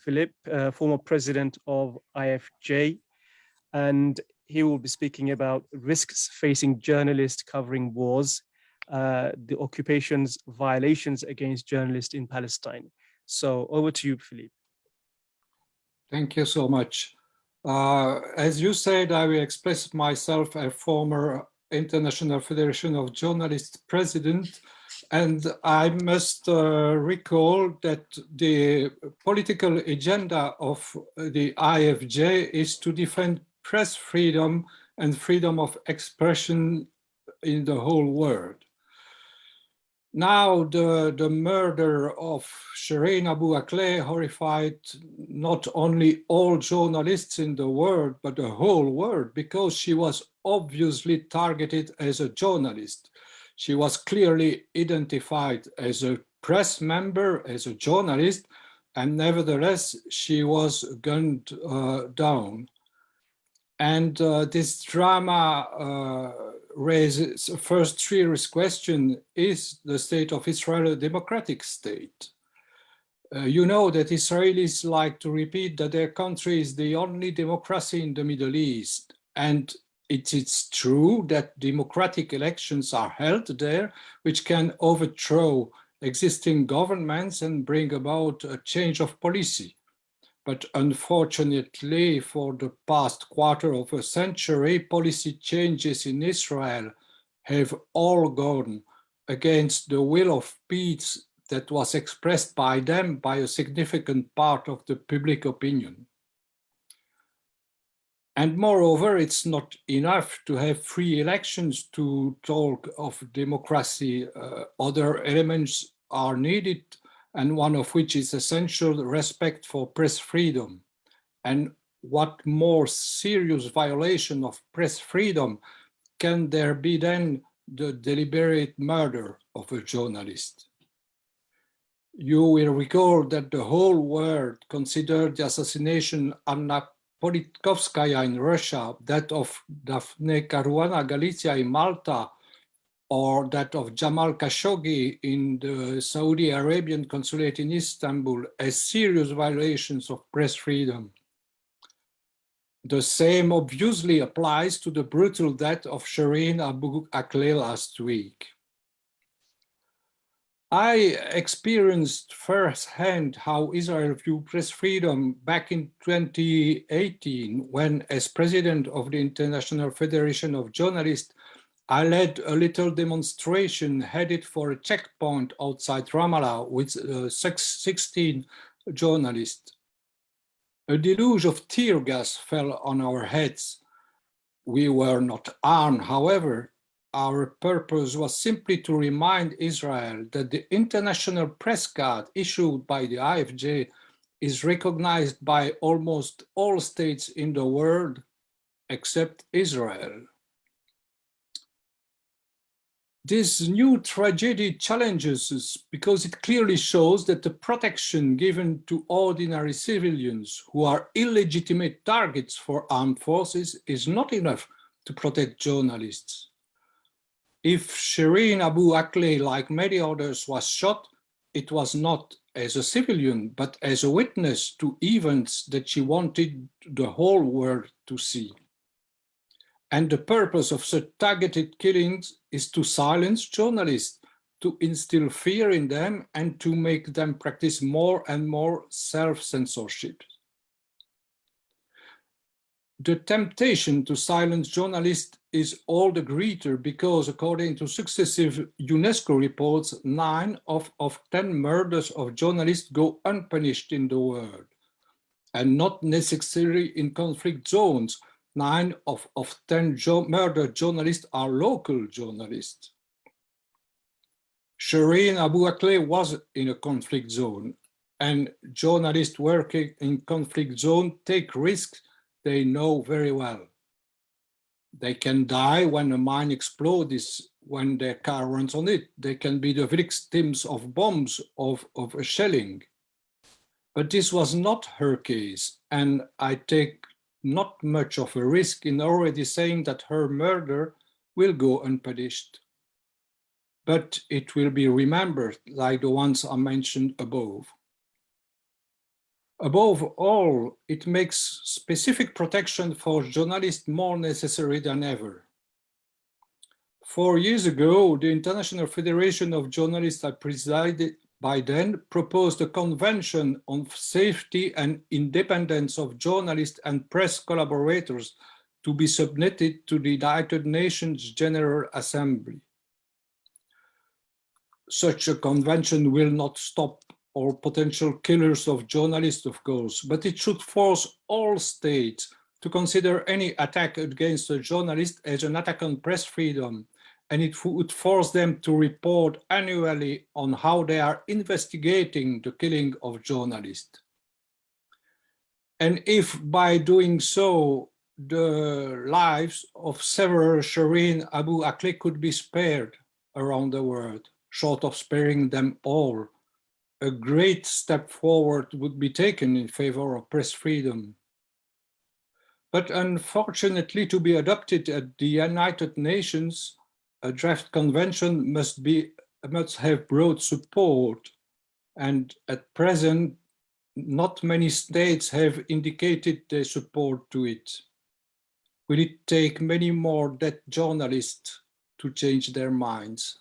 Philippe, former president of IFJ, and he will be speaking about risks facing journalists covering wars, the occupation's violations against journalists in Palestine. So over to you, Philippe. Thank you so much. As you said, I will express myself as former International Federation of Journalists president, and I must recall that the political agenda of the IFJ is to defend press freedom and freedom of expression in the whole world. Now, the murder of Shireen Abu Akleh horrified not only all journalists in the world, but the whole world, because she was obviously targeted as a journalist. She was clearly identified as a press member, as a journalist, and nevertheless, she was gunned down. And this drama raises a first serious question: is the state of Israel a democratic state? You know that Israelis like to repeat that their country is the only democracy in the Middle East. And it is true that democratic elections are held there, which can overthrow existing governments and bring about a change of policy. But unfortunately, for the past quarter of a century, policy changes in Israel have all gone against the will of peace that was expressed by them, by a significant part of the public opinion. And moreover, it's not enough to have free elections to talk of democracy. Other elements are needed, and one of which is essential: respect for press freedom. And what more serious violation of press freedom can there be than the deliberate murder of a journalist? You will recall that the whole world considered the assassination of Anna Politkovskaya in Russia, that of Daphne Caruana Galizia in Malta, or that of Jamal Khashoggi in the Saudi Arabian consulate in Istanbul, as serious violations of press freedom. The same obviously applies to the brutal death of Shireen Abu Akleh last week. I experienced firsthand how Israel viewed press freedom back in 2018, when, as president of the International Federation of Journalists, I led a little demonstration headed for a checkpoint outside Ramallah with 16 journalists. A deluge of tear gas fell on our heads. We were not armed, however. Our purpose was simply to remind Israel that the international press card issued by the IFJ is recognized by almost all states in the world except Israel. This new tragedy challenges us because it clearly shows that the protection given to ordinary civilians who are illegitimate targets for armed forces is not enough to protect journalists. If Shireen Abu Akleh, like many others, was shot, it was not as a civilian, but as a witness to events that she wanted the whole world to see. And the purpose of such targeted killings is to silence journalists, to instill fear in them, and to make them practice more and more self-censorship. The temptation to silence journalists is all the greater because, according to successive UNESCO reports, 9 of 10 murders of journalists go unpunished in the world, and not necessarily in conflict zones. 9 of 10 murdered journalists are local journalists. Shireen Abu Akleh was in a conflict zone, and journalists working in conflict zone take risks they know very well. They can die when a mine explodes, when their car runs on it. They can be the victims of bombs, of a shelling. But this was not her case, and I take not much of a risk in already saying that her murder will go unpunished. But it will be remembered like the ones I mentioned above. Above all, it makes specific protection for journalists more necessary than ever. 4 years ago, the International Federation of Journalists I presided by then proposed a convention on safety and independence of journalists and press collaborators to be submitted to the United Nations General Assembly. Such a convention will not stop all potential killers of journalists, of course, but it should force all states to consider any attack against a journalist as an attack on press freedom, and it would force them to report annually on how they are investigating the killing of journalists. And if by doing so, the lives of several Shireen Abu Akleh could be spared around the world, short of sparing them all, a great step forward would be taken in favor of press freedom. But unfortunately, to be adopted at the United Nations, a draft convention must have broad support, and at present, not many states have indicated their support to it. Will it take many more dead journalists to change their minds?